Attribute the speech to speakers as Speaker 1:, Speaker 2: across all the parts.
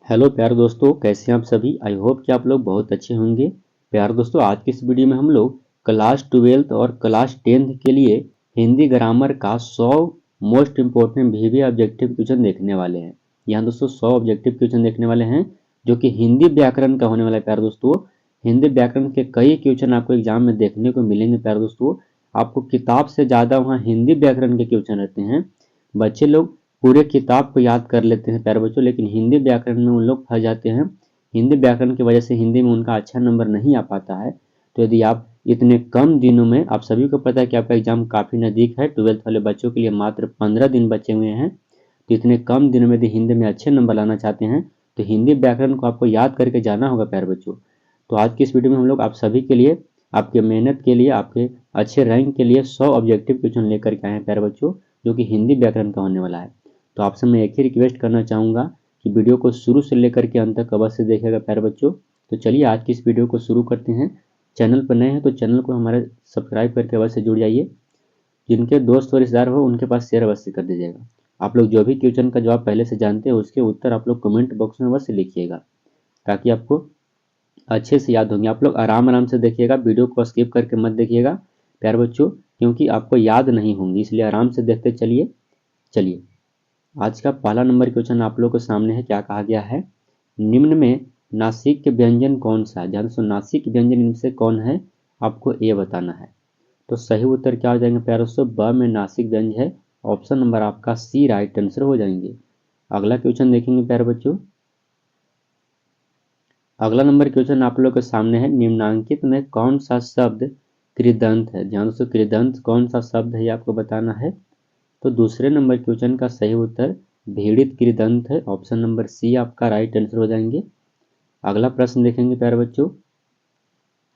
Speaker 1: Hello प्यारे दोस्तों, कैसे हैं आप सभी। आई होप कि आप लोग बहुत अच्छे होंगे। प्यारे दोस्तों, आज की इस वीडियो में हम लोग क्लास 12th और क्लास 10th के लिए हिंदी ग्रामर का 100 मोस्ट इम्पोर्टेंट वीवीए ऑब्जेक्टिव क्वेश्चन देखने वाले हैं। यहाँ दोस्तों 100 ऑब्जेक्टिव क्वेश्चन देखने वाले हैं जो कि हिंदी व्याकरण का होने वाला है। प्यारे दोस्तों, हिंदी व्याकरण के कई क्वेश्चन आपको एग्जाम में देखने को मिलेंगे। प्यारे दोस्तों, आपको किताब से ज़्यादा वहाँ हिंदी व्याकरण के क्वेश्चन रहते हैं। बच्चे लोग पूरे किताब को याद कर लेते हैं प्यारे बच्चों, लेकिन हिंदी व्याकरण में उन लोग फंस जाते हैं। हिंदी व्याकरण की वजह से हिंदी में उनका अच्छा नंबर नहीं आ पाता है। तो यदि आप इतने कम दिनों में, आप सभी को पता है कि आपका एग्जाम काफ़ी नज़दीक है, 12th वाले बच्चों के लिए मात्र 15 दिन बचे हुए हैं। तो इतने कम दिनों में यदि हिंदी में अच्छे नंबर लाना चाहते हैं तो हिंदी व्याकरण को आपको याद करके जाना होगा प्यारे बच्चों। तो आज की इस वीडियो में हम लोग आप सभी के लिए, आपके मेहनत के लिए, आपके अच्छे रैंक के लिए 100 ऑब्जेक्टिव क्वेश्चन लेकर के आए हैं प्यारे बच्चों, जो कि हिंदी व्याकरण का होने वाला है। तो आपसे मैं एक ही रिक्वेस्ट करना चाहूँगा कि वीडियो को शुरू से लेकर के अंत तक अवश्य देखिएगा प्यारे बच्चों। तो चलिए आज की इस वीडियो को शुरू करते हैं। चैनल पर नए हैं तो चैनल को हमारे सब्सक्राइब करके अवश्य जुड़ जाइए। जिनके दोस्त और रिश्तेदार हो उनके पास शेयर अवश्य कर दीजिएगा। आप लोग जो भी क्वेश्चन का जवाब पहले से जानते हैं उसके उत्तर आप लोग कमेंट बॉक्स में अवश्य लिखिएगा, ताकि आपको अच्छे से याद होंगे। आप लोग आराम आराम से देखिएगा, वीडियो को स्किप करके मत देखिएगा प्यारे बच्चों, क्योंकि आपको याद नहीं होंगी, इसलिए आराम से देखते चलिए। चलिए, आज का पहला नंबर क्वेश्चन आप लोग के सामने है। क्या कहा गया है? निम्न में नासिक व्यंजन कौन सा है? ध्यान से, नासिक व्यंजन इनमें से कौन है, आपको ये बताना है। तो सही उत्तर क्या हो जाएंगे प्यारे दोस्तों? ब में नासिक व्यंजन है। ऑप्शन नंबर आपका सी राइट आंसर हो जाएंगे। अगला क्वेश्चन देखेंगे प्यारे बच्चों। अगला नंबर क्वेश्चन आप लोग के सामने है। निम्नांकित में कौन सा शब्द कृदंत है? ध्यान से, कृदंत कौन सा शब्द है ये आपको बताना है। तो दूसरे नंबर क्वेश्चन का सही उत्तर भेड़ित कृदंत है। ऑप्शन नंबर सी आपका राइट आंसर हो जाएंगे। अगला प्रश्न देखेंगे प्यारे बच्चों।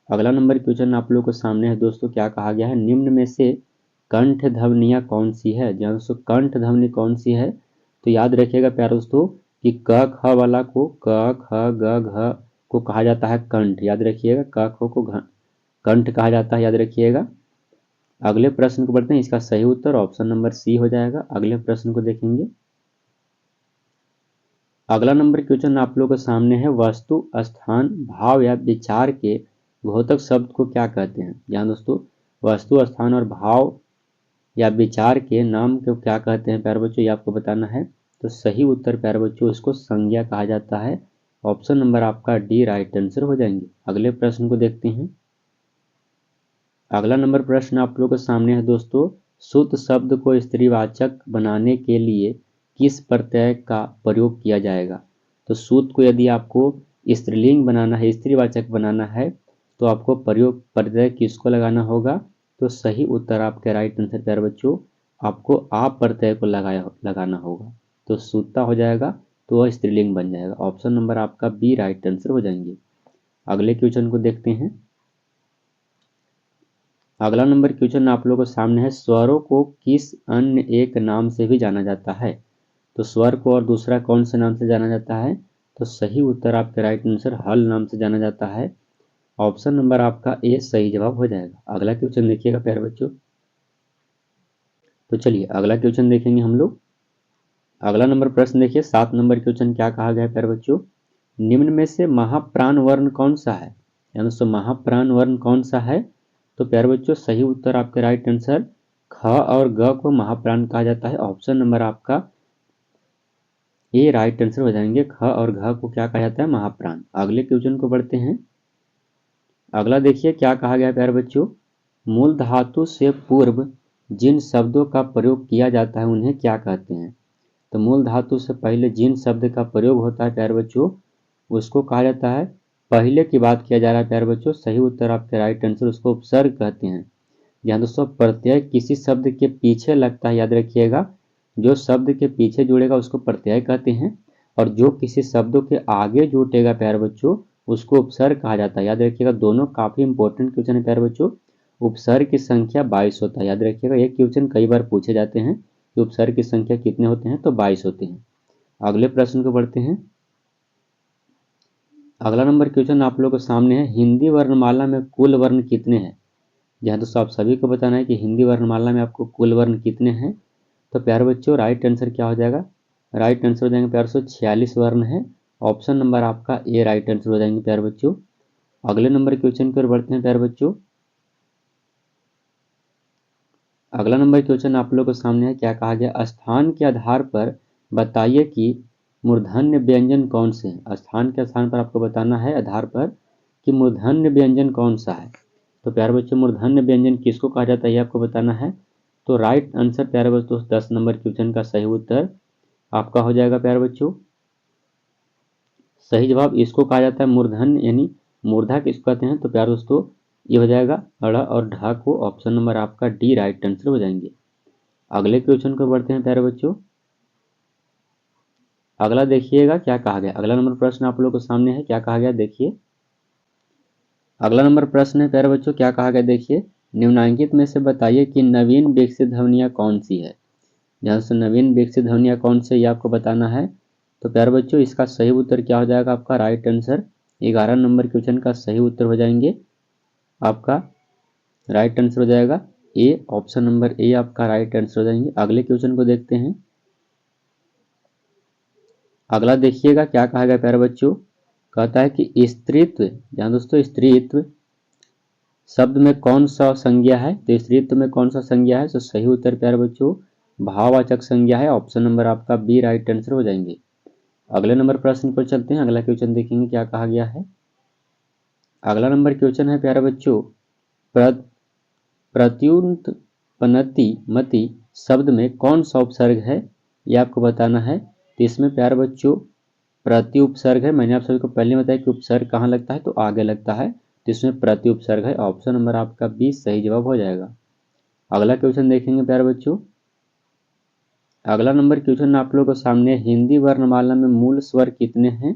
Speaker 1: अगला नंबर क्वेश्चन आप लोग के सामने है दोस्तों। क्या कहा गया है? निम्न में से कंठ ध्वनियाँ कौन सी है? ध्यान से, कंठ ध्वनि कौन सी है? तो याद रखिएगा प्यारे दोस्तों कि क ख वाला को, क ख ग घ को कहा जाता है कंठ। याद रखिएगा, क ख को कंठ कहा जाता है, याद रखिएगा। अगले प्रश्न को बढ़ते हैं। इसका सही उत्तर ऑप्शन नंबर सी हो जाएगा। अगले प्रश्न को देखेंगे। अगला नंबर क्वेश्चन आप लोगों के सामने है। वस्तु, स्थान, भाव या विचार के घोतक शब्द को क्या कहते हैं? ध्यान दोस्तों, वस्तु, स्थान और भाव या विचार के नाम को क्या कहते हैं प्यारे बच्चों, ये आपको बताना है। तो सही उत्तर प्यारे बच्चों, इसको संज्ञा कहा जाता है। ऑप्शन नंबर आपका डी राइट आंसर हो जाएंगे। अगले प्रश्न को देखते हैं। अगला नंबर प्रश्न आप लोगों के सामने है दोस्तों। सुत शब्द को स्त्रीवाचक बनाने के लिए किस प्रत्यय का प्रयोग किया जाएगा? तो सुत को यदि आपको स्त्रीलिंग बनाना है, स्त्रीवाचक बनाना है, तो आपको प्रत्यय किसको लगाना होगा? तो सही उत्तर आपके राइट आंसर प्यारे बच्चों, आपको आप प्रत्यय को लगाना होगा। तो सूता हो जाएगा तो वह स्त्रीलिंग बन जाएगा। ऑप्शन नंबर आपका बी राइट आंसर हो जाएंगे। अगले क्वेश्चन को देखते हैं। अगला नंबर क्वेश्चन आप लोगों के सामने है। स्वरों को किस अन्य एक नाम से भी जाना जाता है? तो स्वर को और दूसरा कौन से नाम से जाना जाता है? तो सही उत्तर आपके राइट आंसर हल नाम से जाना जाता है। ऑप्शन नंबर आपका ए सही जवाब हो जाएगा। अगला क्वेश्चन देखिएगा प्यारे बच्चों। तो चलिए अगला क्वेश्चन देखेंगे हम लोग। अगला नंबर प्रश्न देखिए, 7 नंबर क्वेश्चन क्या कहा गया है प्यारे बच्चों। निम्न में से महाप्राण वर्ण कौन सा है? यानी दोस्तों महाप्राण वर्ण कौन सा है? तो प्यारे बच्चों, सही उत्तर आपके राइट आंसर ख और ग को महाप्राण कहा जाता है। ऑप्शन नंबर आपका ए राइट आंसर हो जाएंगे। ख और घ को क्या कहा जाता है? महाप्राण। अगले क्वेश्चन को बढ़ते हैं। अगला देखिए क्या कहा गया है प्यारे बच्चों। मूल धातु से पूर्व जिन शब्दों का प्रयोग किया जाता है उन्हें क्या कहते हैं? तो मूल धातु से पहले जिन शब्द का प्रयोग होता है प्यारे बच्चों, उसको कहा जाता है, पहले की बात किया जा रहा है प्यारे बच्चों, सही उत्तर आपके राइट आंसर, उसको उपसर्ग कहते हैं। यहाँ दोस्तों प्रत्यय किसी शब्द के पीछे लगता है, याद रखिएगा। जो शब्द के पीछे जुड़ेगा उसको प्रत्यय कहते हैं, और जो किसी शब्दों के आगे जुटेगा प्यारे बच्चों उसको उपसर्ग कहा जाता है। याद रखिएगा, दोनों काफी इंपॉर्टेंट क्वेश्चन है प्यारे बच्चों। उपसर्ग की संख्या 22 होता है, याद रखिएगा। ये क्वेश्चन कई बार पूछे जाते हैं कि उपसर्ग की संख्या कितने होते हैं, तो 22 होते हैं। अगले प्रश्न को बढ़ते हैं। अगला नंबर क्वेश्चन आप लोगों के सामने है। हिंदी वर्णमाला में कुल वर्ण कितने हैं? जहाँ दोस्तों आप सभी को बताना है कि हिंदी वर्णमाला में आपको कुल वर्ण कितने हैं। तो प्यारे बच्चों, राइट आंसर क्या हो जाएगा? राइट आंसर हो जाएंगे प्यारे बच्चों 46 वर्ण है। ऑप्शन नंबर आपका ए राइट आंसर हो जाएंगे प्यारे बच्चों। अगले नंबर क्वेश्चन की ओर बढ़ते हैं प्यारे बच्चों। अगला नंबर क्वेश्चन आप लोगों के सामने है, क्या कहा गया, स्थान के आधार पर बताइए कि मूर्धन्य व्यंजन कौन से हैं। स्थान के स्थान पर आपको बताना है आधार पर कि मूर्धन्य व्यंजन कौन सा है। तो प्यारे बच्चों मूर्धन्य व्यंजन किसको कहा जाता है ये आपको बताना है। तो राइट आंसर प्यारे बच्चों 10 नंबर क्वेश्चन का सही उत्तर आपका हो जाएगा प्यारे बच्चों। सही जवाब इसको कहा जाता है मूर्धन्य, यानी मूर्धा किसको कहते हैं। तो प्यारे दोस्तों ये हो जाएगा अड़ और ढ को ऑप्शन नंबर आपका डी राइट आंसर हो जाएंगे। अगले क्वेश्चन को बढ़ते हैं प्यारे बच्चों। अगला देखिएगा क्या कहा गया। अगला नंबर प्रश्न आप लोगों के सामने है, क्या कहा गया देखिए। अगला नंबर प्रश्न है प्यारे बच्चों, क्या कहा गया देखिए, निम्नलिखित में से बताइए कि नवीन विकसित ध्वनियाँ कौन सी है। ध्यान से नवीन विकसित ध्वनियाँ कौन से ये आपको बताना है। तो प्यारे बच्चों इसका सही उत्तर क्या हो जाएगा आपका राइट आंसर 11 नंबर क्वेश्चन का सही उत्तर हो जाएंगे आपका राइट आंसर हो जाएगा ए, ऑप्शन नंबर ए आपका राइट आंसर हो जाएंगे। अगले क्वेश्चन को देखते हैं। अगला देखिएगा क्या कहा गया प्यारे बच्चों, कहता है कि स्त्रीत्व, ध्यान दोस्तों स्त्रीत्व शब्द में कौन सा संज्ञा है। तो स्त्रीत्व में कौन सा संज्ञा है। तो सही उत्तर प्यारे बच्चों भाववाचक संज्ञा है, ऑप्शन नंबर आपका बी राइट आंसर हो जाएंगे। अगले नंबर प्रश्न पर चलते हैं। अगला क्वेश्चन देखेंगे क्या कहा गया है। अगला नंबर क्वेश्चन है प्यारे बच्चों, प्रत्युत्पन्नति मति शब्द में कौन सा उपसर्ग है ये आपको बताना है। तो इसमें प्यारे बच्चों प्रति उपसर्ग है। मैंने आप सभी को पहले बताया कि उपसर्ग कहाँ लगता है, तो आगे लगता है, तो इसमें प्रति उपसर्ग है, ऑप्शन नंबर आपका बी सही जवाब हो जाएगा। अगला क्वेश्चन देखेंगे प्यारे बच्चों। अगला नंबर क्वेश्चन आप लोगों के सामने, हिंदी वर्णमाला में मूल स्वर कितने हैं।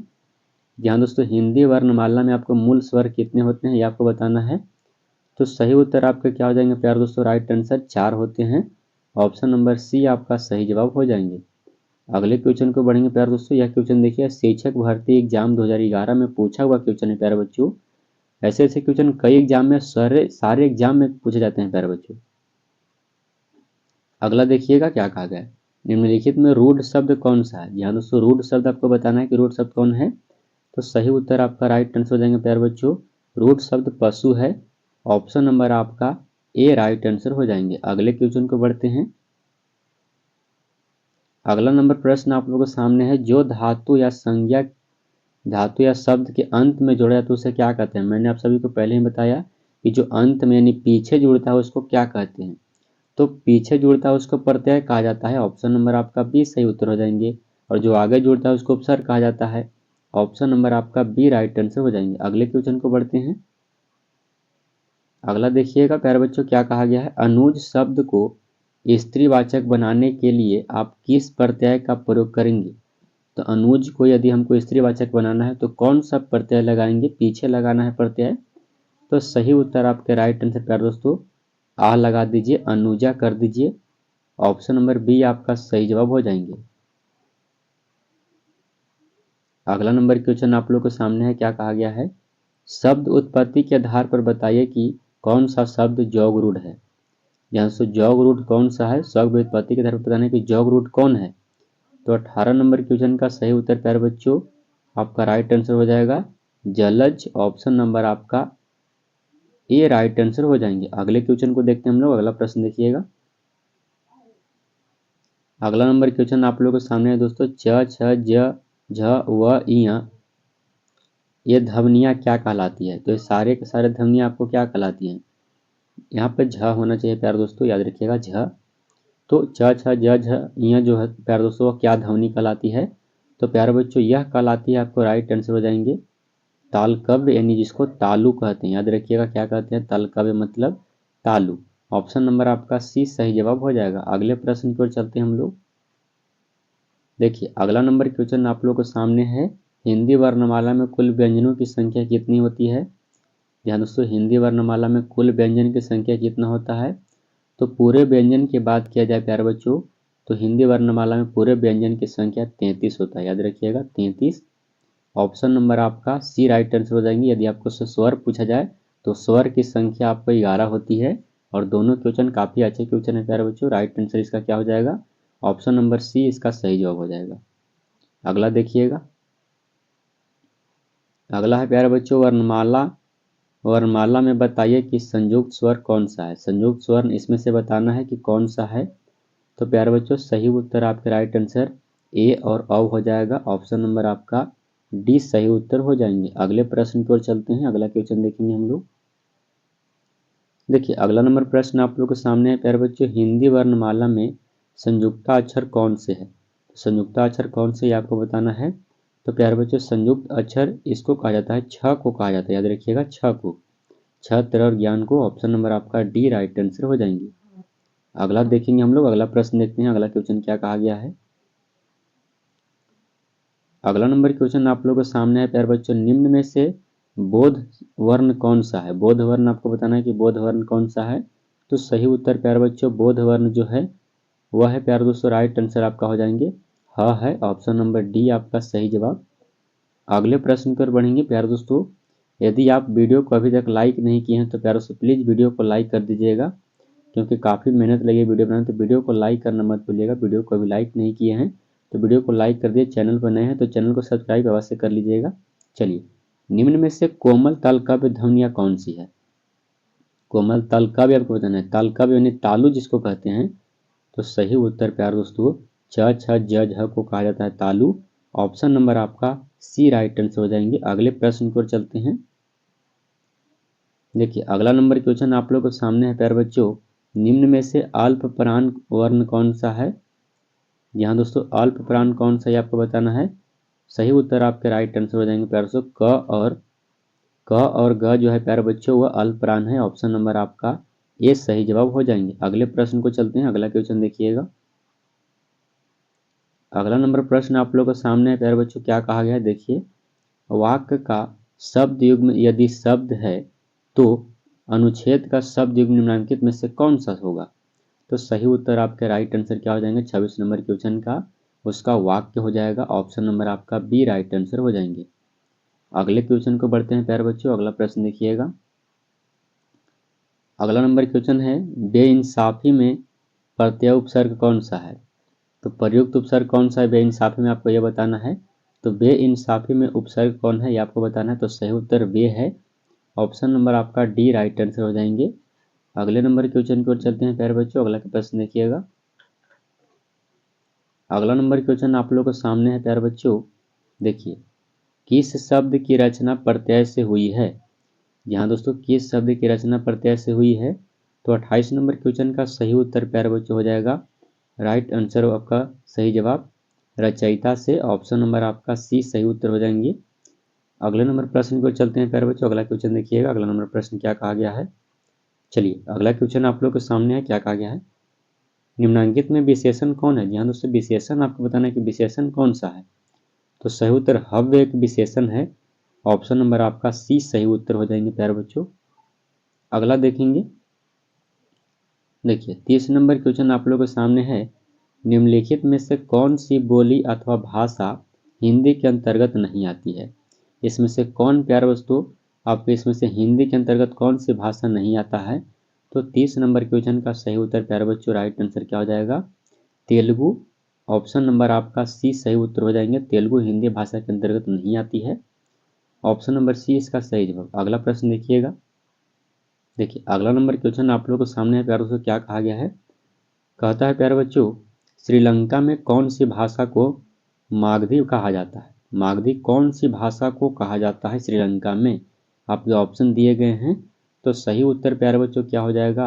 Speaker 1: ध्यान दोस्तों हिंदी वर्णमाला में आपको मूल स्वर कितने होते हैं ये आपको बताना है। तो सही उत्तर आपके क्या हो जाएंगे प्यारे दोस्तों, राइट आंसर 4 होते हैं, ऑप्शन नंबर सी आपका सही जवाब हो जाएंगे। अगले क्वेश्चन को बढ़ेंगे प्यारे दोस्तों। यह क्वेश्चन देखिए, शिक्षक भर्ती एग्जाम 2011 में पूछा हुआ क्वेश्चन है प्यारे बच्चों। ऐसे ऐसे क्वेश्चन कई एग्जाम में सारे एग्जाम में पूछे जाते हैं प्यारे बच्चों। अगला देखिएगा क्या कहा गया है, निम्नलिखित में रूढ़ शब्द कौन सा है। ध्यान दोस्तों रूढ़ शब्द आपको बताना है कि रूढ़ शब्द कौन है। तो सही उत्तर आपका राइट आंसर हो जाएंगे प्यारे बच्चों, रूढ़ शब्द पशु है, ऑप्शन नंबर आपका ए राइट आंसर हो जाएंगे। अगले क्वेश्चन को बढ़ते हैं। अगला नंबर प्रश्न आप लोगों के सामने है, जो धातु या संज्ञा धातु या शब्द के अंत में जोड़ा जाता है उसे क्या कहते हैं। मैंने आप सभी को पहले ही बताया कि जो अंत में यानी पीछे जुड़ता है उसको क्या कहते हैं। तो पीछे जुड़ता है उसको प्रत्यय कहा जाता है, ऑप्शन नंबर आपका बी सही उत्तर हो जाएंगे। और जो आगे जुड़ता है उसको उपसर्ग कहा जाता है, ऑप्शन नंबर आपका बी राइट आंसर हो जाएंगे। अगले क्वेश्चन को बढ़ते हैं। अगला देखिएगा प्यारे बच्चों क्या कहा गया है, अनुज शब्द को स्त्रीवाचक बनाने के लिए आप किस प्रत्यय का प्रयोग करेंगे। तो अनुज को यदि हमको स्त्रीवाचक बनाना है तो कौन सा प्रत्यय लगाएंगे, पीछे लगाना है प्रत्यय। तो सही उत्तर आपके राइट आंसर प्यारे दोस्तों आ लगा दीजिए, अनुजा कर दीजिए, ऑप्शन नंबर बी आपका सही जवाब हो जाएंगे। अगला नंबर क्वेश्चन आप लोग के सामने है, क्या कहा गया है, शब्द उत्पत्ति के आधार पर बताइए कि कौन सा शब्द जॉग रूट है। यहाँ से जॉग रूट कौन सा है, शब्द उत्पत्ति के आधार पर बताना है कि जॉग रूट कौन है। तो 18 नंबर क्वेश्चन का सही उत्तर प्यारे बच्चों आपका राइट आंसर हो जाएगा जलज, ऑप्शन नंबर आपका ए राइट आंसर हो जाएंगे। अगले क्वेश्चन को देखते हैं हम लोग। अगला प्रश्न देखिएगा। अगला नंबर क्वेश्चन आप लोगों के सामने है दोस्तों, च छ ज झ व इया ये ध्वनियाँ क्या कहलाती है। तो ये सारे के सारे ध्वनियाँ आपको क्या कहलाती हैं। यहाँ पे झ होना चाहिए प्यारे दोस्तों, याद रखिएगा झ। तो च छ ज झ इया जो है प्यारे दोस्तों क्या ध्वनि कहलाती है। तो प्यारे बच्चों यह कहलाती है, आपको राइट आंसर हो जाएंगे तालकव्य, यानी जिसको तालु कहते हैं। याद रखिएगा क्या कहते हैं, तालकव्य मतलब तालु, ऑप्शन नंबर आपका सी सही जवाब हो जाएगा। अगले प्रश्न की ओर चलते हैं हम लोग। देखिए अगला नंबर क्वेश्चन आप लोग के सामने है, हिंदी वर्णमाला में कुल व्यंजनों की संख्या कितनी होती है। ध्यान दोस्तों हिंदी वर्णमाला में कुल व्यंजन की संख्या कितना होता है। तो पूरे व्यंजन की बात किया जाए प्यारे बच्चों, तो हिंदी वर्णमाला में पूरे व्यंजन की संख्या 33 होता है। याद रखिएगा 33, ऑप्शन नंबर आपका सी राइट आंसर हो जाएंगे। यदि आपको स्वर पूछा जाए तो स्वर की संख्या आपको 11 होती है। और दोनों क्वेश्चन काफ़ी अच्छे क्वेश्चन है प्यारे बच्चों, राइट आंसर इसका क्या हो जाएगा, ऑप्शन नंबर सी इसका सही जवाब हो जाएगा। अगला देखिएगा। अगला है प्यारे बच्चों वर्णमाला। वर्णमाला में बताइए कि संयुक्त स्वर कौन सा है। संयुक्त स्वर इसमें से बताना है कि कौन सा है। तो प्यारे बच्चों सही उत्तर आपके राइट आंसर ए और औ हो जाएगा। ऑप्शन नंबर आपका डी सही उत्तर हो जाएंगे। अगले प्रश्न की ओर चलते हैं। अगला क्वेश्चन देखेंगे हम लोग। देखिए अगला नंबर प्रश्न आप लोग के सामने है प्यारे बच्चों, हिंदी वर्णमाला में संयुक्ता अक्षर कौन से है। संयुक्ता अक्षर कौन से आपको बताना है। तो प्यारे बच्चों संयुक्त अक्षर इसको कहा जाता है, छ को कहा जाता है। याद रखिएगा छ को, छत्र और ज्ञान को। ऑप्शन नंबर आपका डी राइट आंसर हो जाएंगे। अगला देखेंगे हम लोग। अगला प्रश्न देखते हैं अगला क्वेश्चन क्या कहा गया है। अगला नंबर क्वेश्चन आप लोगों के सामने है प्यारे बच्चों, निम्न में से बोध वर्ण कौन सा है। बोध वर्ण आपको बताना है कि बोध वर्ण कौन सा है। तो सही उत्तर प्यारे बच्चों बोध वर्ण जो है वह है प्यारे दोस्तों राइट आंसर आपका हो जाएंगे ह है। ऑप्शन नंबर डी आपका सही जवाब। अगले प्रश्न पर बढ़ेंगे प्यारे दोस्तों। यदि आप वीडियो को अभी तक लाइक नहीं किए हैं तो प्यारे दोस्तों प्लीज़ वीडियो को लाइक कर दीजिएगा, क्योंकि काफ़ी मेहनत लगी वीडियो बनाने। तो वीडियो को लाइक करना मत भूलिएगा। वीडियो को अभी लाइक नहीं किए हैं तो वीडियो को लाइक कर दिए। चैनल पर नए हैं तो चैनल को सब्सक्राइब अवश्य कर लीजिएगा। चलिए, निम्न में से कोमल तालकाव्य ध्वनियाँ कौन सी है। कोमल तालकाव्य आपको बताना है। तालकाव्य यानी तालु जिसको कहते हैं। तो सही उत्तर प्यारे दोस्तों च छ ज झ को कहा जाता है तालु। ऑप्शन नंबर आपका सी राइट आंसर हो जाएंगे। अगले प्रश्न की ओर चलते हैं। देखिए अगला नंबर क्वेश्चन आप लोगों के सामने है प्यारे बच्चों, निम्न में से अल्प प्राण वर्ण कौन सा है। यहाँ दोस्तों अल्प प्राण कौन सा है आपको बताना है। सही उत्तर आपके राइट आंसर हो जाएंगे प्यारे दोस्तों क और ग जो है प्यारे बच्चों वह अल्प प्राण है। ऑप्शन नंबर आपका ये सही जवाब हो जाएंगे। अगले प्रश्न को चलते हैं। अगला क्वेश्चन देखिएगा। अगला नंबर प्रश्न आप लोगों के सामने है प्यारे बच्चों, क्या कहा गया है देखिए, वाक्य का शब्द युग्म यदि शब्द है तो अनुच्छेद का शब्द युग्म निम्नलिखित में से कौन सा होगा। तो सही उत्तर आपके राइट आंसर क्या हो जाएंगे 26 नंबर क्वेश्चन का, उसका वाक्य हो जाएगा। ऑप्शन नंबर आपका बी राइट आंसर हो जाएंगे। अगले क्वेश्चन को बढ़ते हैं प्यारे बच्चों। अगला प्रश्न देखिएगा। अगला नंबर क्वेश्चन है, बेइंसाफी में प्रत्यय उपसर्ग कौन सा है। तो प्रयुक्त उपसर्ग कौन सा है बेइंसाफी में, आपको यह बताना है। तो बेइंसाफी में उपसर्ग कौन है ये आपको बताना है। तो सही उत्तर बे है। ऑप्शन नंबर आपका डी राइट आंसर हो जाएंगे। अगले नंबर क्वेश्चन की ओर चलते हैं प्यारे बच्चों। अगला प्रश्न देखिएगा। अगला नंबर क्वेश्चन आप लोगों के सामने है प्यारे बच्चों। देखिए, किस शब्द की रचना प्रत्यय से हुई है। यहाँ दोस्तों किस शब्द की रचना प्रत्यय से हुई है। तो 28 नंबर क्वेश्चन का सही उत्तर प्यारे बच्चों हो जाएगा राइट आंसर आपका सही जवाब रचयिता से। ऑप्शन नंबर आपका सी सही उत्तर हो जाएंगे। अगले नंबर प्रश्न को चलते हैं प्यारे बच्चों। अगला क्वेश्चन देखिएगा। अगला नंबर प्रश्न क्या कहा गया है। चलिए अगला क्वेश्चन आप लोग के सामने है, क्या कहा गया है, निम्नलिखित में विशेषण कौन है। यहाँ दोस्तों विशेषण आपको बताना है कि विशेषण कौन सा है। तो सही उत्तर हव्य एक विशेषण है। ऑप्शन नंबर आपका सी सही उत्तर हो जाएंगे प्यारे बच्चों। अगला देखेंगे। देखिए 30 नंबर क्वेश्चन आप लोगों के सामने है, निम्नलिखित में से कौन सी बोली अथवा भाषा हिंदी के अंतर्गत नहीं आती है। इसमें से कौन प्यारे दोस्तों आपको इसमें से हिंदी के अंतर्गत कौन सी भाषा नहीं आता है। तो 30 नंबर क्वेश्चन का सही उत्तर प्यारे बच्चों राइट आंसर क्या हो जाएगा तेलुगु। ऑप्शन नंबर आपका सी सही उत्तर हो जाएंगे। तेलुगु हिंदी भाषा के अंतर्गत नहीं आती है। ऑप्शन नंबर सी इसका सही जवाब। अगला प्रश्न देखिएगा। देखिए अगला नंबर क्वेश्चन आप लोगों के सामने है प्यारे दोस्तों, क्या कहा गया है। कहता है प्यारे बच्चों, श्रीलंका में कौन सी भाषा को मागधी कहा जाता है। मागधी कौन सी भाषा को कहा जाता है श्रीलंका में। आपके ऑप्शन दिए गए हैं। तो सही उत्तर प्यारे बच्चों क्या हो जाएगा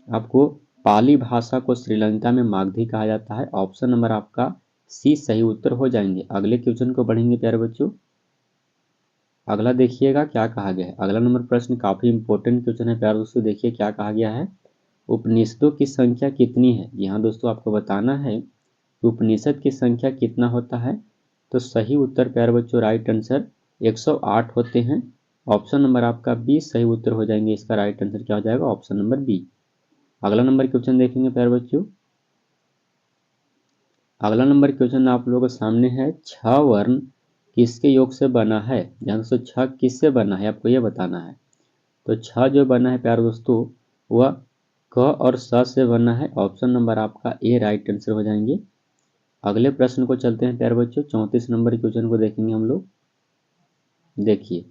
Speaker 1: आपको पाली भाषा को श्रीलंका में मागधी कहा जाता है। ऑप्शन नंबर आपका सी सही उत्तर हो जाएंगे। अगले क्वेश्चन को बढ़ेंगे प्यारे बच्चों। अगला देखिएगा क्या कहा गया है। अगला नंबर प्रश्न काफ़ी इंपॉर्टेंट क्वेश्चन है प्यारे दोस्तों। देखिए क्या कहा गया है, उपनिषदों की संख्या कितनी है। यहाँ दोस्तों आपको बताना है कि उपनिषद की संख्या कितना होता है। तो सही उत्तर प्यारे बच्चों राइट आंसर 108 होते हैं। ऑप्शन नंबर आपका बी सही उत्तर हो जाएंगे। इसका राइट आंसर क्या हो जाएगा ऑप्शन नंबर बी। अगला नंबर क्वेश्चन देखेंगे प्यारे बच्चों। अगला नंबर क्वेश्चन आप लोगों के सामने है, छ वर्ण किसके योग से बना है। यहाँ दोस्तों छ किससे बना है आपको यह बताना है। तो छ जो बना है प्यारे दोस्तों वह क और स से बना है। ऑप्शन नंबर आपका ए राइट आंसर हो जाएंगे। अगले प्रश्न को चलते हैं प्यारे बच्चों। 34 नंबर क्वेश्चन को देखेंगे हम लोग। देखिए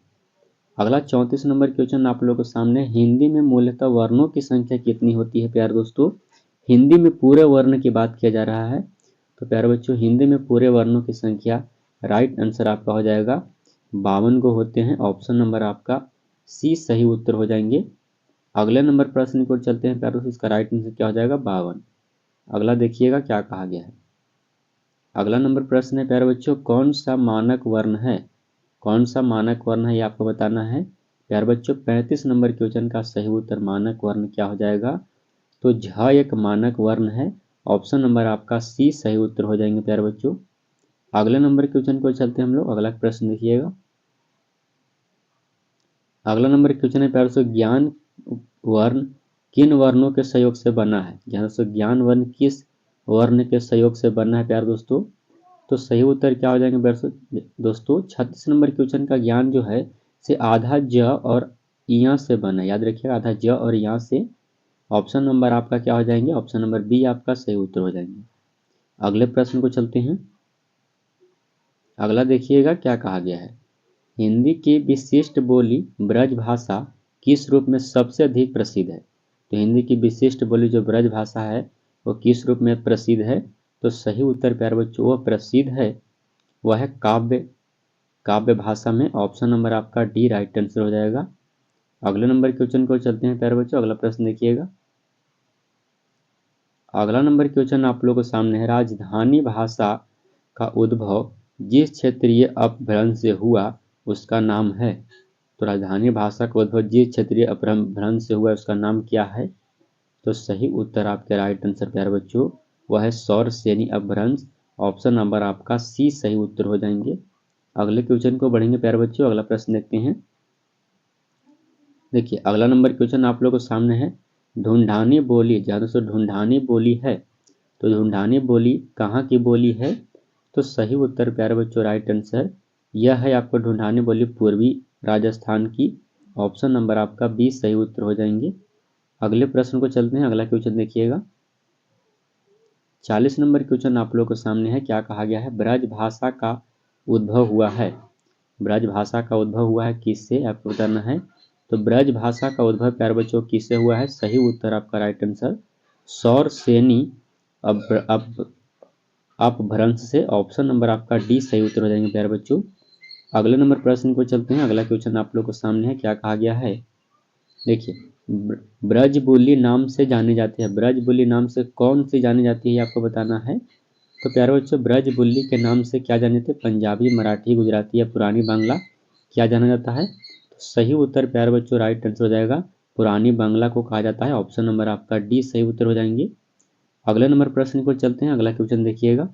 Speaker 1: अगला 34 नंबर क्वेश्चन आप लोगों के सामने, हिंदी में मूलतः वर्णों की संख्या कितनी होती है प्यारे दोस्तों। हिंदी में पूरे वर्ण की बात किया जा रहा है, तो प्यारे बच्चों हिंदी में पूरे वर्णों की संख्या राइट आंसर आपका हो जाएगा 52 को होते हैं। ऑप्शन नंबर आपका सी सही उत्तर हो जाएंगे। अगले नंबर प्रश्न की ओर चलते हैं प्यारे दोस्तों, इसका राइट आंसर क्या हो जाएगा 52। अगला देखिएगा क्या कहा गया है। अगला नंबर प्रश्न है प्यारे बच्चों, कौन सा मानक वर्ण है, कौन सा मानक वर्ण है ये आपको बताना है। प्यारे बच्चों 35 नंबर क्वेश्चन का सही उत्तर मानक वर्ण क्या हो जाएगा, तो झ एक मानक वर्ण है। ऑप्शन नंबर आपका सी सही उत्तर हो जाएंगे प्यारे बच्चों। अगले नंबर क्वेश्चन को चलते हैं हम लोग। अगला प्रश्न देखिएगा। अगला नंबर क्वेश्चन है प्यारे बच्चों, ज्ञान वर्ण किन वर्णों के सहयोग से बना है। ज्ञान वर्ण किस वर्ण के सहयोग से बना है प्यारे दोस्तों, तो सही उत्तर क्या हो जाएंगे दोस्तों 36 नंबर क्वेश्चन का ज्ञान जो है से आधा ज और या से बना है। याद रखिएगा आधा ज और या से। ऑप्शन नंबर आपका क्या हो जाएंगे, ऑप्शन नंबर बी आपका सही उत्तर हो जाएंगे। अगले प्रश्न को चलते हैं। अगला देखिएगा क्या कहा गया है। हिंदी की विशिष्ट बोली ब्रज भाषा किस रूप में सबसे अधिक प्रसिद्ध है। तो हिंदी की विशिष्ट बोली जो ब्रज भाषा है वो किस रूप में प्रसिद्ध है, तो सही उत्तर प्यारे बच्चों वह प्रसिद्ध है वह है काव्य भाषा में। ऑप्शन नंबर आपका डी राइट आंसर हो जाएगा। अगले नंबर क्वेश्चन को चलते हैं प्यारे बच्चों। अगला प्रश्न देखिएगा। अगला नंबर क्वेश्चन आप लोगों के सामने है, राजधानी भाषा का उद्भव जिस क्षेत्रीय अपभ्रंश से हुआ उसका नाम है। तो राजधानी भाषा का उद्भव जिस क्षेत्रीय अपभ्रंश से हुआ उसका नाम क्या है, तो सही उत्तर आपके राइट आंसर प्यारे बच्चों वह है सौर सेनी अपभ्रंश। ऑप्शन नंबर आपका सी सही उत्तर हो जाएंगे। अगले क्वेश्चन को बढ़ेंगे प्यारे बच्चों। अगला प्रश्न देखते हैं। देखिए अगला नंबर क्वेश्चन आप लोगों के सामने है, ढूंढानी बोली जहाँ से ढूंढानी बोली है, तो ढूंढानी बोली कहाँ की बोली है, तो सही उत्तर प्यारे बच्चों राइट आंसर यह है आपको ढूंढानी बोली पूर्वी राजस्थान की। ऑप्शन नंबर आपका बी सही उत्तर हो जाएंगे। अगले प्रश्न को चलते हैं। अगला क्वेश्चन देखिएगा। 40 नंबर क्वेश्चन आप लोगों के सामने है, क्या कहा गया है, ब्रज भाषा का उद्भव हुआ है। ब्रज भाषा का उद्भव हुआ है किससे आपको बताना है, तो ब्रज भाषा का उद्भव प्यारे बच्चों किससे हुआ है, सही उत्तर आपका राइट आंसर सौर सेनी अपभ्रंश से। ऑप्शन नंबर आपका डी सही उत्तर हो जाएंगे प्यारे बच्चों। अगले नंबर प्रश्न को चलते हैं। अगला क्वेश्चन आप लोग को सामने है, क्या कहा गया है। देखिए ब्रजबुल्ली नाम से जाने जाते हैं, ब्रजबुल्ली नाम से कौन सी जानी जाती है ये आपको बताना है। तो प्यारे बच्चों ब्रजबुल्ली के नाम से क्या जाने जाते हैं, पंजाबी मराठी गुजराती या पुरानी बांग्ला क्या जाना जाता है, तो सही उत्तर प्यारे बच्चों राइट आंसर हो जाएगा पुरानी बांग्ला को कहा जाता है। ऑप्शन नंबर आपका डी सही उत्तर हो जाएंगे। अगले नंबर प्रश्न को चलते हैं। अगला क्वेश्चन देखिएगा।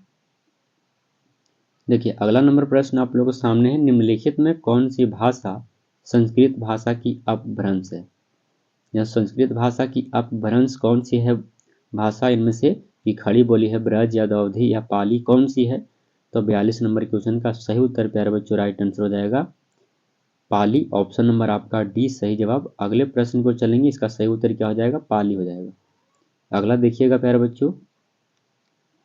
Speaker 1: देखिए अगला नंबर प्रश्न आप लोगों के सामने है, निम्नलिखित में कौन सी भाषा संस्कृत भाषा की अपभ्रंश है। यह संस्कृत भाषा की अपभ्रंश कौन सी है भाषा इनमें से, कि खड़ी बोली है, ब्रज या अवधी या पाली कौन सी है, तो 42 नंबर क्वेश्चन का सही उत्तर प्यारे बच्चों राइट आंसर हो जाएगा पाली। ऑप्शन नंबर आपका डी सही जवाब। अगले प्रश्न को चलेंगे, इसका सही उत्तर क्या हो जाएगा, पाली हो जाएगा। अगला देखिएगा प्यारे बच्चों।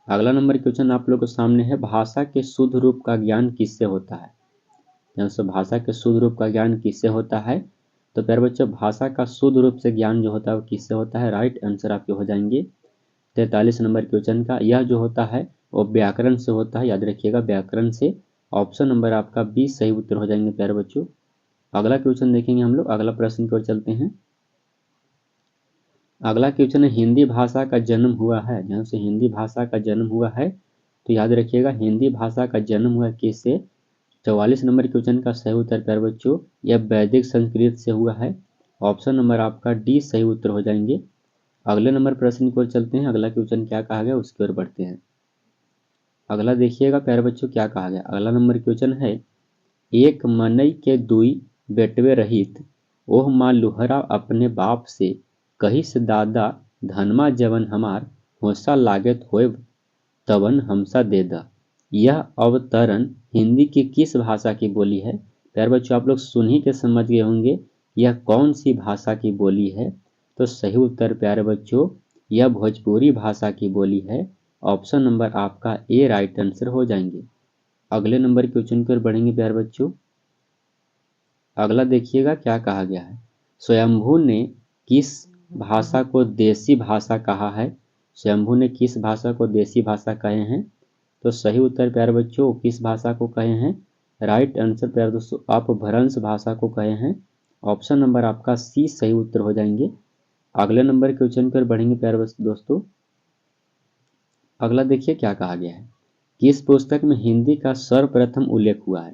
Speaker 1: अगला नंबर क्वेश्चन आप लोग के सामने है, भाषा के शुद्ध रूप का ज्ञान किससे होता है। यहाँ भाषा के शुद्ध रूप का ज्ञान किससे होता है, तो प्यारे बच्चों भाषा का शुद्ध रूप से ज्ञान जो होता है वो किससे होता है, राइट आंसर आपके हो जाएंगे 43 नंबर क्वेश्चन का। यह जो होता है वो व्याकरण से होता है, याद रखिएगा व्याकरण से। ऑप्शन नंबर आपका बी सही उत्तर हो जाएंगे प्यारे बच्चों। अगला क्वेश्चन देखेंगे हम लोग। अगला प्रश्न की ओर चलते हैं। अगला क्वेश्चन है, हिंदी भाषा का जन्म हुआ है। जहाँ से हिंदी भाषा का जन्म हुआ है, तो याद रखिएगा हिंदी भाषा का जन्म हुआ किससे। 44 नंबर क्वेश्चन का सही उत्तर प्यारे बच्चों यह वैदिक संस्कृत से हुआ है। ऑप्शन नंबर आपका डी सही उत्तर हो जाएंगे। अगले नंबर प्रश्न की ओर चलते हैं। अगला क्वेश्चन क्या कहा गया उसकी ओर बढ़ते हैं। अगला देखिएगा प्यारे बच्चों क्या कहा गया। अगला नंबर क्वेश्चन है, एक मनई के दुई बेटवे रहित ओह माँ लुहरा अपने बाप से कही से दादा धनमा जवन हमार होसा लागत होय तवन हमसा दे दा। यह अवतरण हिंदी की किस भाषा की बोली है। प्यारे बच्चों आप लोग सुन ही के समझ गए होंगे यह कौन सी भाषा की बोली है, तो सही उत्तर प्यारे बच्चों यह भोजपुरी भाषा की बोली है। ऑप्शन नंबर आपका ए राइट आंसर हो जाएंगे। अगले नंबर क्वेश्चन की ओर बढ़ेंगे प्यारे बच्चों। अगला देखिएगा क्या कहा गया है। स्वयंभू ने किस भाषा को देसी भाषा कहा है? स्वयंभू ने किस भाषा को देसी भाषा कहे हैं? तो सही उत्तर प्यारे बच्चों किस भाषा को कहे हैं? राइट आंसर प्यारे दोस्तों अपभ्रंश भाषा को कहे हैं। ऑप्शन नंबर आपका सी सही उत्तर हो जाएंगे। अगले नंबर के क्वेश्चन पर बढ़ेंगे प्यारे दोस्तों। अगला देखिए क्या कहा गया है। किस पुस्तक में हिंदी का सर्वप्रथम उल्लेख हुआ है?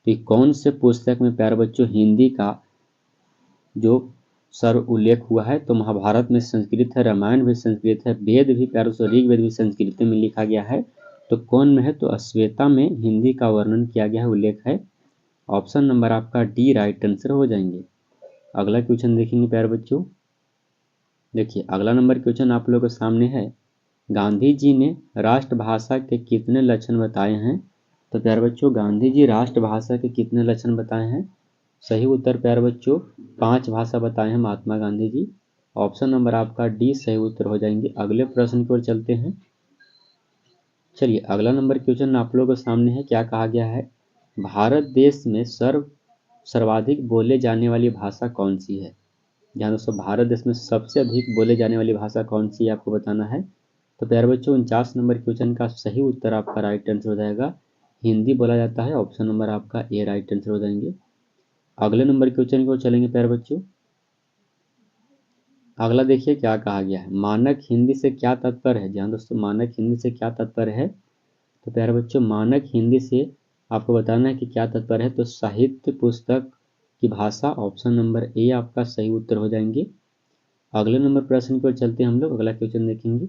Speaker 1: तो कौन से पुस्तक में प्यारे बच्चों हिंदी का जो सर्व उल्लेख हुआ है? तो महाभारत में संस्कृत है, रामायण भी संस्कृत है, वेद भी प्यारे दोस्तों ऋग्वेद भी संस्कृत में लिखा गया है। तो कौन में है? तो श्वेता में हिंदी का वर्णन किया गया है, उल्लेख है। ऑप्शन नंबर आपका डी राइट आंसर हो जाएंगे। अगला क्वेश्चन देखेंगे प्यारे बच्चों। देखिए अगला नंबर क्वेश्चन आप लोगों के सामने है। गांधी जी ने राष्ट्रभाषा के कितने लक्षण बताए हैं? तो प्यारे बच्चों गांधी जी राष्ट्रभाषा के कितने लक्षण बताए हैं? सही उत्तर प्यारे बच्चों 5 भाषा बताए हैं महात्मा गांधी जी। ऑप्शन नंबर आपका डी सही उत्तर हो जाएंगे। अगले प्रश्न की ओर चलते हैं। चलिए अगला नंबर क्वेश्चन आप लोगों के सामने है। क्या कहा गया है? भारत देश में सर्वाधिक बोले जाने वाली भाषा कौन सी है? जहाँ दोस्तों भारत देश में सबसे अधिक बोले जाने वाली भाषा कौन सी है आपको बताना है। तो प्यारे बच्चों 49 नंबर क्वेश्चन का सही उत्तर आपका राइट आंसर हो जाएगा। हिंदी बोला जाता है। ऑप्शन नंबर आपका ए राइट आंसर हो जाएंगे। अगले नंबर क्वेश्चन की ओर चलेंगे प्यारे बच्चों। अगला देखिए क्या कहा गया है। मानक हिंदी से क्या तात्पर्य है? जहाँ दोस्तों मानक हिंदी से क्या तात्पर्य है? तो प्यारे बच्चों मानक हिंदी से आपको बताना है कि क्या तात्पर्य है। तो साहित्य पुस्तक की भाषा। ऑप्शन नंबर ए आपका सही उत्तर हो जाएंगे। अगले नंबर प्रश्न की ओर चलते हैं हम लोग। अगला क्वेश्चन देखेंगे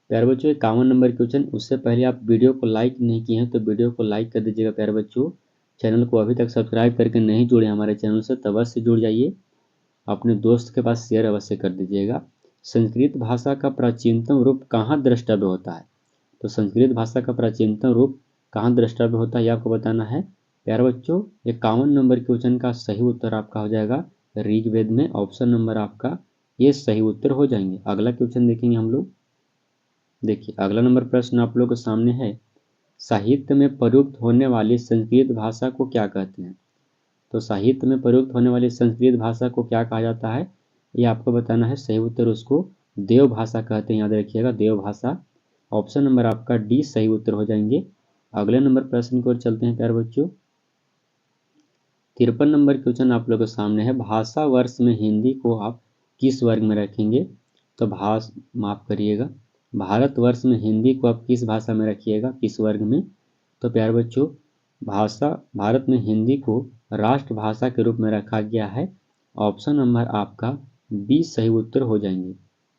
Speaker 1: प्यारे बच्चों 51 नंबर क्वेश्चन। उससे पहले आप वीडियो को लाइक नहीं किए हैं तो वीडियो को लाइक कर दीजिएगा प्यारे बच्चों। चैनल को अभी तक सब्सक्राइब करके नहीं जुड़े हमारे चैनल से तो अवश्य जुड़ जाइए। अपने दोस्त के पास शेयर अवश्य कर दीजिएगा। संस्कृत भाषा का प्राचीनतम रूप कहाँ द्रष्टव्य होता है? तो संस्कृत भाषा का प्राचीनतम रूप कहाँ द्रष्टव्य होता है ये आपको बताना है। प्यारे बच्चों 51 नंबर क्वेश्चन का सही उत्तर आपका हो जाएगा ऋग्वेद में। ऑप्शन नंबर आपका ये सही उत्तर हो जाएंगे। अगला क्वेश्चन देखेंगे हम लोग। देखिए अगला नंबर प्रश्न आप लोग के सामने है। साहित्य में प्रयुक्त होने वाली संस्कृत भाषा को क्या कहते हैं? तो साहित्य में प्रयुक्त होने वाली संस्कृत भाषा को क्या कहा जाता है ये आपको बताना है। सही उत्तर उसको देव भाषा कहते हैं, याद रखिएगा देव भाषा। ऑप्शन नंबर आपका डी सही उत्तर हो जाएंगे। अगले नंबर प्रश्न की ओर चलते हैं प्यारे बच्चों। 53 नंबर क्वेश्चन आप लोगों के सामने है। भाषा वर्ष में हिंदी को आप किस वर्ग में रखेंगे? तो माफ करिएगा, भारतवर्ष में हिंदी को आप किस भाषा में रखिएगा, किस वर्ग में? तो प्यारे बच्चों भारत में हिंदी को राष्ट्रभाषा के रूप में रखा गया है। ऑप्शन नंबर आपका बी सही उत्तर हो जाएंगे।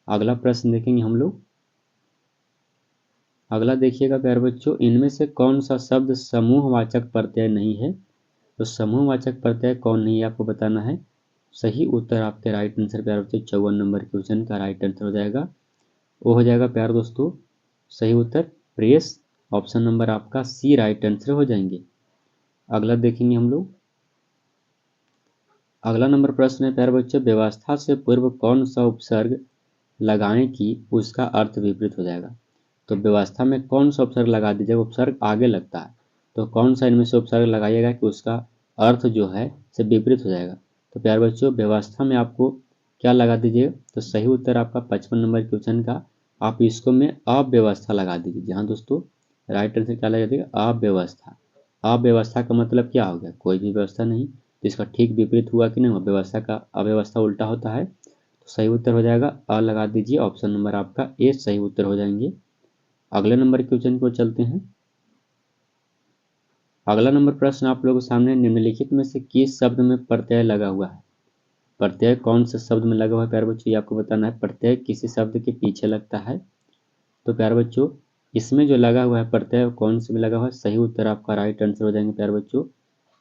Speaker 1: अगला प्रश्न देखेंगे हम लोग। अगला देखिएगा प्यारे बच्चों, इनमें से कौन सा शब्द समूहवाचक प्रत्यय नहीं है? तो समूहवाचक प्रत्यय कौन नहीं है आपको बताना है। सही उत्तर आपके राइट आंसर प्यारे बच्चों 54 नंबर क्वेश्चन का राइट आंसर हो जाएगा। वो हो जाएगा प्यारे दोस्तों सही उत्तर प्रेस। ऑप्शन नंबर आपका सी राइट आंसर हो जाएंगे। अगला देखेंगे हम लोग। अगला नंबर प्रश्न है प्यारे बच्चों, व्यवस्था से पूर्व कौन सा उपसर्ग लगाएं कि उसका अर्थ विपरीत हो जाएगा? तो व्यवस्था में कौन सा उपसर्ग लगा दीजिएगा, उपसर्ग आगे लगता है तो कौन सा इनमें से उपसर्ग लगाइएगा कि उसका अर्थ जो है से विपरीत हो जाएगा? तो प्यारे बच्चों व्यवस्था में आपको क्या लगा दीजिएगा? तो सही उत्तर आपका 55 नंबर क्वेश्चन का आप इसको में अव्यवस्था लगा दीजिए। जहाँ दोस्तों राइट आंसर क्या लगा दीजिएगा अव्यवस्था। अव्यवस्था का मतलब क्या हो गया? कोई भी व्यवस्था नहीं। तो इसका ठीक विपरीत हुआ कि नहीं हुआ? व्यवस्था का अव्यवस्था उल्टा होता है। तो सही उत्तर हो जाएगा अ लगा दीजिए। ऑप्शन नंबर आपका ए सही उत्तर हो जाएंगे। अगले नंबर क्वेश्चन को चलते हैं। अगला नंबर प्रश्न आप लोगों के सामने निम्नलिखित में से किस शब्द में प्रत्यय लगा हुआ है? प्रत्यय कौन से शब्द में लगा हुआ है प्यारे बच्चों ये आपको बताना है। प्रत्यय किसी शब्द के पीछे लगता है। तो प्यारे बच्चों इसमें जो लगा हुआ है प्रत्यय कौन से में लगा हुआ है? सही उत्तर आपका राइट आंसर हो जाएंगे प्यारे बच्चों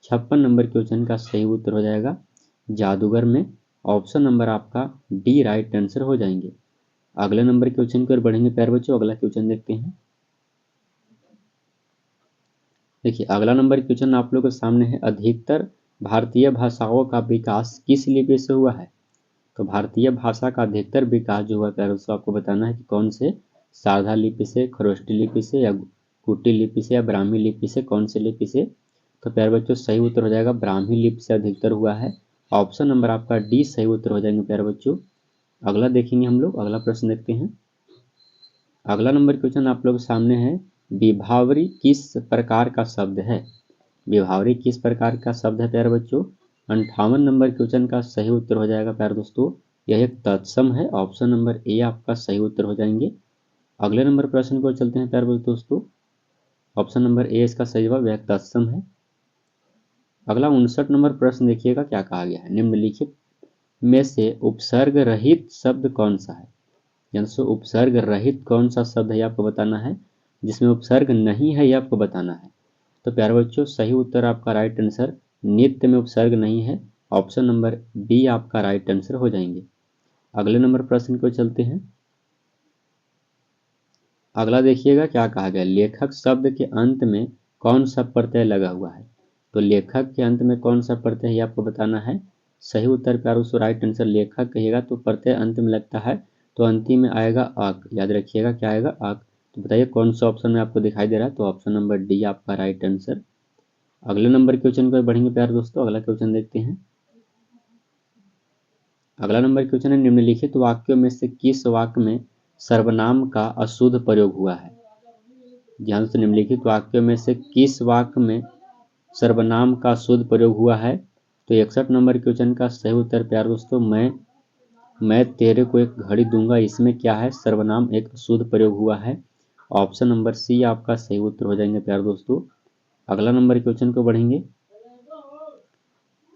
Speaker 1: 56 नंबर क्वेश्चन का सही उत्तर हो जाएगा जादूगर में। ऑप्शन नंबर आपका डी राइट आंसर हो जाएंगे। अगले नंबर क्वेश्चन की ओर बढ़ेंगे प्यारे बच्चों। अगला क्वेश्चन देखते हैं। देखिए अगला नंबर क्वेश्चन आप लोगों के सामने है। अधिकतर भारतीय भाषाओं का विकास किस लिपि से हुआ है? तो भारतीय भाषा का अधिकतर विकास जो हुआ प्यारे दोस्तों आपको बताना है कि कौन से सारधा लिपि से, खरोष्टी लिपि से या कुटी लिपि से या ब्राह्मी लिपि से, कौन से लिपि से? तो प्यारे बच्चों सही उत्तर हो जाएगा ब्राह्मी लिपि से अधिकतर हुआ है। ऑप्शन नंबर आपका डी सही उत्तर हो जाएंगे प्यारे बच्चों। अगला देखेंगे हम लोग, अगला प्रश्न देखते हैं। अगला नंबर क्वेश्चन आप लोग के सामने है, विभावरी किस प्रकार का शब्द है? विभावरी किस प्रकार का शब्द है प्यारे बच्चों? 58 नंबर क्वेश्चन का सही उत्तर हो जाएगा प्यारे दोस्तों, यह एक तत्सम है। ऑप्शन नंबर ए आपका सही उत्तर हो जाएंगे। अगले नंबर प्रश्न को चलते हैं प्यारे दोस्तों। ऑप्शन नंबर ए इसका सही जवाब, यह तत्सम है। अगला 59 नंबर प्रश्न देखिएगा क्या कहा गया है, निम्नलिखित में से उपसर्ग रहित शब्द कौन सा है? यानी सो उपसर्ग रहित कौन सा शब्द है आपको बताना है, जिसमें उपसर्ग नहीं है ये आपको बताना है। तो प्यारे बच्चों सही उत्तर आपका राइट आंसर, नित्य में उपसर्ग नहीं है। ऑप्शन नंबर बी आपका राइट आंसर हो जाएंगे। अगले नंबर प्रश्न को चलते हैं। अगला देखिएगा क्या कहा गया, लेखक शब्द के अंत में कौन सा प्रत्यय लगा हुआ है? तो लेखक के अंत में कौन सा प्रत्यय है आपको बताना है। सही उत्तर प्यारे दोस्तों राइट आंसर, लेखक कहिएगा तो प्रत्यय अंत में लगता है, तो अंतिम में आएगा आक, याद रखिएगा क्या आएगा आक। तो बताइए कौन सा ऑप्शन में आपको दिखाई दे रहा है, तो ऑप्शन नंबर डी आपका राइट आंसर। अगले नंबर क्वेश्चन को बढ़ेंगे प्यारे दोस्तों, अगला क्वेश्चन देखते हैं। अगला नंबर क्वेश्चन है, निम्नलिखित वाक्यों में से किस वाक्य में सर्वनाम का अशुद्ध प्रयोग हुआ है? ध्यान से, निम्नलिखित वाक्यों में से किस वाक्य में सर्वनाम का शुद्ध प्रयोग हुआ है? तो 61 नंबर क्वेश्चन का सही उत्तर प्यारे दोस्तों, मैं तेरे को एक घड़ी दूंगा, इसमें क्या है, सर्वनाम एक शुद्ध प्रयोग हुआ है। ऑप्शन नंबर सी आपका सही उत्तर हो जाएंगे प्यारे दोस्तों। अगला नंबर क्वेश्चन को बढ़ेंगे।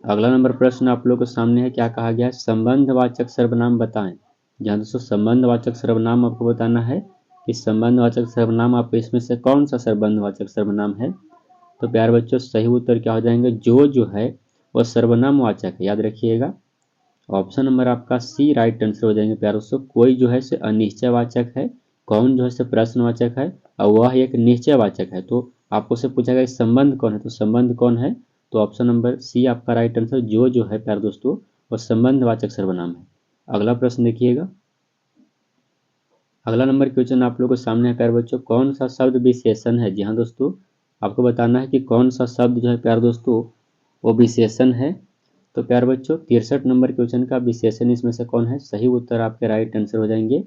Speaker 1: अगला नंबर प्रश्न आप लोग के सामने है, क्या कहा गया है, संबंधवाचक सर्वनाम बताएं। ध्यान दोस्तों संबंधवाचक सर्वनाम आपको बताना है कि संबंधवाचक सर्वनाम आप इसमें से कौन सा संबंधवाचक सर्वनाम है। तो प्यारे बच्चों सही उत्तर क्या हो जाएंगे, जो है वह सर्वनाम वाचक है, याद रखिएगा। ऑप्शन नंबर आपका सी राइट आंसर हो जाएंगे प्यारे दोस्तों। कोई जो है से अनिश्चयवाचक है, कौन जो है से प्रश्नवाचक है, और वह एक निश्चयवाचक है। तो आपको से पूछा गया संबंध कौन है, तो संबंध कौन है, तो ऑप्शन नंबर सी आपका राइट आंसर, जो है प्यारे दोस्तों वह संबंधवाचक सर्वनाम है। अगला प्रश्न देखिएगा। अगला नंबर क्वेश्चन आप लोगों के सामने है प्यारे बच्चों, कौन सा शब्द विशेषण है। जी हाँ दोस्तों, आपको बताना है कि कौन सा शब्द जो है प्यारे दोस्तों वो विशेषण है। तो प्यारे बच्चों 63 नंबर क्वेश्चन का विशेषण इसमें से कौन है, सही उत्तर आपके राइट आंसर हो जाएंगे।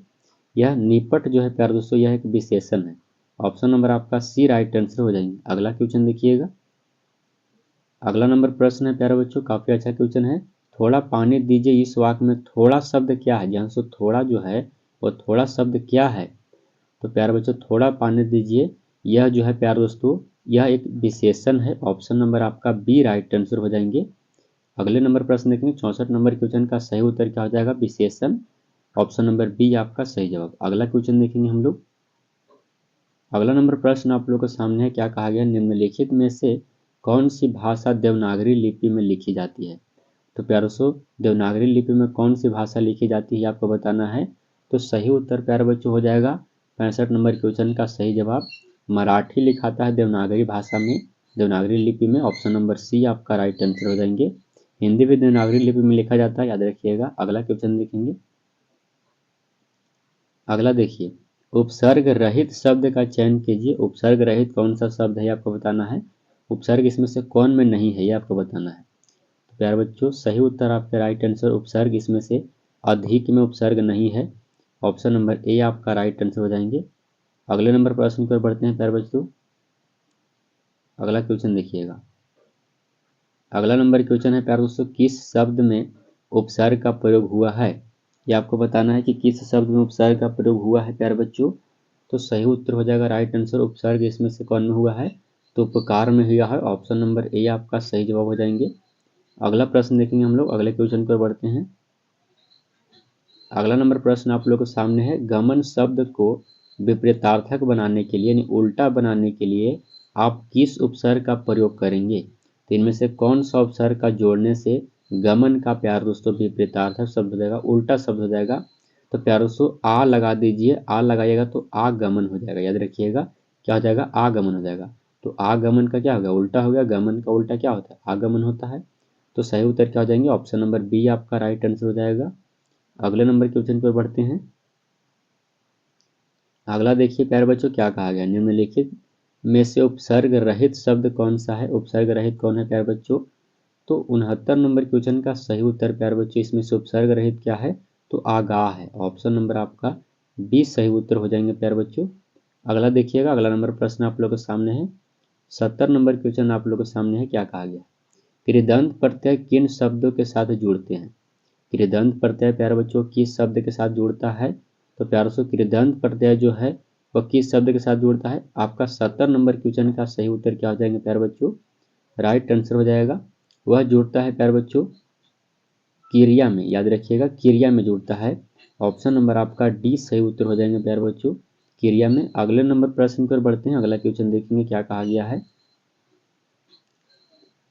Speaker 1: यह निपट जो है प्यारे दोस्तों यह एक विशेषण है। ऑप्शन नंबर आपका सी राइट आंसर हो जाएंगे। अगला क्वेश्चन देखिएगा। अगला नंबर प्रश्न है प्यारे बच्चों, काफी अच्छा क्वेश्चन है, थोड़ा पानी दीजिए इस वाक्य में थोड़ा शब्द क्या है। ध्यान से, थोड़ा जो है वो थोड़ा शब्द क्या है। तो प्यारे बच्चों थोड़ा पानी दीजिए, यह जो है प्यारे दोस्तों यह एक विशेषण है। ऑप्शन नंबर आपका बी राइट आंसर हो जाएंगे। अगले नंबर प्रश्न देखेंगे, 64 नंबर क्वेश्चन का सही उत्तर क्या हो जाएगा, विशेषण। ऑप्शन नंबर बी आपका सही जवाब। अगला क्वेश्चन देखेंगे हम लोग। अगला नंबर प्रश्न आप लोगों के सामने है, क्या कहा गया, निम्नलिखित में से कौन सी भाषा देवनागरी लिपि में लिखी जाती है। तो प्यारे दोस्तों देवनागरी लिपि में कौन सी भाषा लिखी जाती है आपको बताना है। तो सही उत्तर प्यारे बच्चों हो जाएगा 65 नंबर क्वेश्चन का सही जवाब, मराठी लिखाता है देवनागरी भाषा में, देवनागरी लिपि में। ऑप्शन नंबर सी आपका राइट आंसर हो जाएंगे। हिंदी भी देवनागरी लिपि में लिखा जाता है, याद रखिएगा। अगला क्वेश्चन देखेंगे। अगला देखिए, उपसर्ग रहित शब्द का चयन कीजिए। उपसर्ग रहित कौन सा शब्द है आपको बताना है। उपसर्ग इसमें से कौन में नहीं है ये आपको बताना है। तो प्यारे बच्चों सही उत्तर आपके राइट आंसर, उपसर्ग इसमें से अधिक में उपसर्ग नहीं है। ऑप्शन नंबर ए आपका राइट आंसर हो जाएंगे। अगले नंबर प्रश्न पर बढ़ते हैं प्यारे बच्चों। अगला क्वेश्चन देखिएगा। अगला नंबर क्वेश्चन है प्यारे दोस्तों, किस शब्द में उपसर्ग का प्रयोग हुआ है। ये आपको बताना है कि किस शब्द में उपसर्ग का प्रयोग हुआ है प्यारे बच्चों। तो सही उत्तर हो जाएगा राइट आंसर, उपसर्ग इसमें से कौन में हुआ है, तो उपकार में हुआ है। ऑप्शन नंबर ए आपका सही जवाब हो जाएंगे। अगला प्रश्न देखेंगे हम लोग, अगले क्वेश्चन पर बढ़ते हैं। अगला नंबर प्रश्न आप लोग के सामने है, गमन शब्द को विपरीतार्थक बनाने के लिए यानी उल्टा बनाने के लिए आप किस उपसर्ग का प्रयोग करेंगे। तो इनमें से कौन सा उपसर्ग का जोड़ने से गमन का प्यार दोस्तों विपरीतार्थक शब्द हो जाएगा, उल्टा शब्द हो जाएगा। तो प्यार दोस्तों आ लगा दीजिए, आ लगाइएगा तो आगमन हो जाएगा, याद रखिएगा क्या हो जाएगा, आगमन हो जाएगा। तो आगमन का क्या हो गया, उल्टा हो गया, गमन का उल्टा क्या होता है, आगमन होता है। तो सही उत्तर क्या हो जाएंगे, ऑप्शन नंबर बी आपका राइट आंसर हो जाएगा। अगले नंबर क्वेश्चन पर बढ़ते हैं। अगला देखिए प्यारे बच्चों क्या कहा गया, निम्नलिखित में से उपसर्ग रहित शब्द कौन सा है? उपसर्ग रहित कौन है प्यारे बच्चों? तो 69 नंबर क्वेश्चन का सही उत्तर प्यारे बच्चों इसमें से उपसर्ग रहित क्या है? तो आगाह है। ऑप्शन नंबर आपका 20 सही उत्तर हो जाएंगे प्यारे बच्चों। अगला देखिएगा, अगला नंबर प्रश्न आप लोगों के सामने है। 70 नंबर क्वेश्चन आप लोगों के सामने है। क्या कहा गया? कृदंत प्रत्यय किन शब्दों के साथ जुड़ते हैं? कृदंत प्रत्यय प्यारे बच्चों किस शब्द के साथ जुड़ता है? तो प्यारे बच्चों कृदंत प्रत्यय जो है वह किस शब्द के साथ जुड़ता है? आपका 70 नंबर क्वेश्चन का सही उत्तर क्या हो जाएंगे प्यारे बच्चों? राइट आंसर हो जाएगा। वह जुड़ता है प्यारे बच्चों क्रिया में, याद रखिएगा क्रिया में जुड़ता है। ऑप्शन नंबर आपका डी सही उत्तर हो जाएंगे प्यारे बच्चों, क्रिया में। अगले नंबर प्रश्न पर बढ़ते हैं। अगला क्वेश्चन देखेंगे क्या कहा गया है।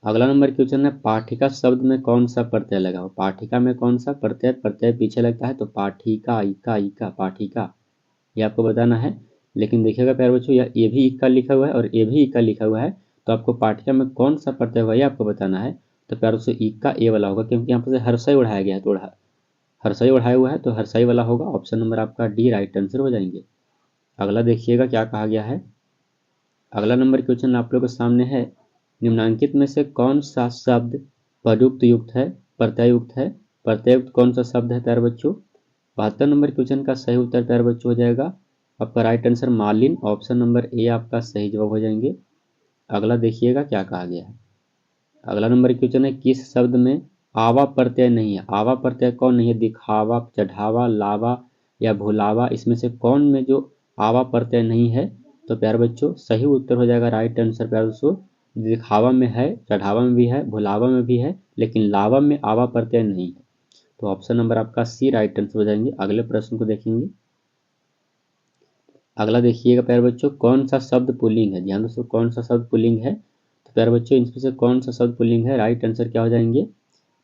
Speaker 1: अगला नंबर क्वेश्चन है पाठिका शब्द में कौन सा प्रत्यय लगा हो? पाठिका में कौन सा प्रत्यय प्रत्यय पीछे लगता है? तो पाठिका, इका इका पाठिका, ये आपको बताना है। लेकिन देखिएगा प्यारे बच्चों ये भी इक्का लिखा हुआ है और ये भी इक्का लिखा हुआ है, तो आपको पाठिका में कौन सा प्रत्यय हुआ ये आपको बताना है। तो प्यारे बच्चों इक्का ए वाला होगा, क्योंकि यहाँ पर से हर्षई उठाया गया है, तो हर्षई उठाया हुआ है तो हर्षई वाला होगा। ऑप्शन नंबर आपका डी राइट आंसर हो जाएंगे। अगला देखिएगा क्या कहा गया है। अगला नंबर क्वेश्चन आप लोगों के सामने है। निम्नांकित में से कौन सा शब्द प्रयुक्त युक्त है, प्रत्ययुक्त है? प्रत्ययुक्त कौन सा शब्द है प्यारे बच्चों? 72 नंबर क्वेश्चन का सही उत्तर प्यारे बच्चों हो जाएगा आपका राइट आंसर मालिन। ऑप्शन नंबर ए आपका सही जवाब हो जाएंगे। अगला देखिएगा क्या कहा गया है। अगला नंबर क्वेश्चन है किस शब्द में आवा प्रत्यय नहीं है? आवा प्रत्यय कौन नहीं है? दिखावा, चढ़ावा, लावा या भुलावा, इसमें से कौन में जो आवा प्रत्यय नहीं है? तो प्यारे बच्चों सही उत्तर हो जाएगा राइट आंसर प्यारे बच्चों दिखावा में है, चढ़ावा में भी है, भुलावा में भी है, लेकिन लावा में आवा प्रत्यय नहीं है। तो ऑप्शन नंबर आपका सी राइट आंसर हो जाएंगे। अगले प्रश्न को देखेंगे। अगला देखिएगा प्यारे बच्चों कौन सा शब्द पुल्लिंग है? ध्यान दोस्तों कौन सा शब्द पुल्लिंग है? तो प्यारे बच्चों इनमें से कौन सा शब्द पुल्लिंग है? राइट आंसर क्या हो जाएंगे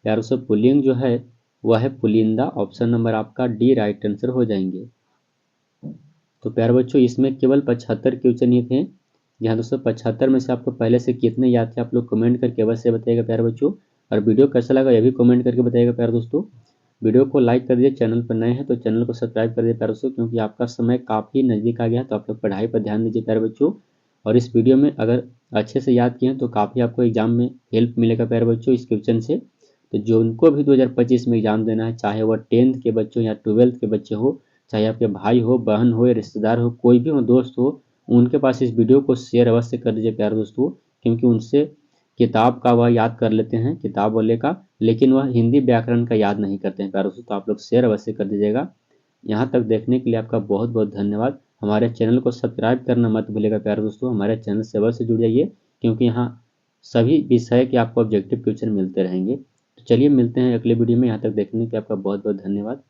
Speaker 1: प्यारे बच्चों? पुल्लिंग जो है वह है पुलिंदा। ऑप्शन नंबर आपका डी राइट आंसर हो जाएंगे। तो प्यारे बच्चों इसमें केवल 75 क्वेश्चन ही थे। यहाँ दोस्तों 75 में से आपको पहले से कितने याद थे आप लोग कमेंट करके अवश्य बताइएगा प्यारे बच्चों। और वीडियो कैसा लगा यह भी कमेंट करके बताइएगा प्यारे दोस्तों। वीडियो को लाइक कर दीजिए, चैनल पर नए हैं तो चैनल को सब्सक्राइब कर दीजिए प्यारे दोस्तों, क्योंकि आपका समय काफ़ी नज़दीक आ गया है, तो आप लोग पढ़ाई पर ध्यान दीजिए प्यारे बच्चों। और इस वीडियो में अगर अच्छे से याद किए हैं तो काफ़ी आपको एग्जाम में हेल्प मिलेगा प्यारे बच्चों इस क्वेश्चन से। तो जो उनको भी 2025 में एग्जाम देना है, चाहे वह 10th के बच्चे हो या 12th के बच्चे हो, चाहे आपके भाई हो, बहन हो या रिश्तेदार हो, कोई भी हो, दोस्त हो, उनके पास इस वीडियो को शेयर अवश्य कर दीजिए प्यारे दोस्तों, क्योंकि उनसे किताब का वह याद कर लेते हैं, किताब वाले का, लेकिन वह हिंदी व्याकरण का याद नहीं करते हैं प्यारे दोस्तों। तो आप लोग शेयर अवश्य कर दीजिएगा। यहाँ तक देखने के लिए आपका बहुत बहुत धन्यवाद। हमारे चैनल को सब्सक्राइब करना मत भूलिएगा प्यारे दोस्तों। हमारे चैनल से अवश्य जुड़ जाइए, क्योंकि यहाँ सभी विषय के आपको ऑब्जेक्टिव क्वेश्चन मिलते रहेंगे। तो चलिए मिलते हैं अगले वीडियो में। यहाँ तक देखने के लिए आपका बहुत बहुत धन्यवाद।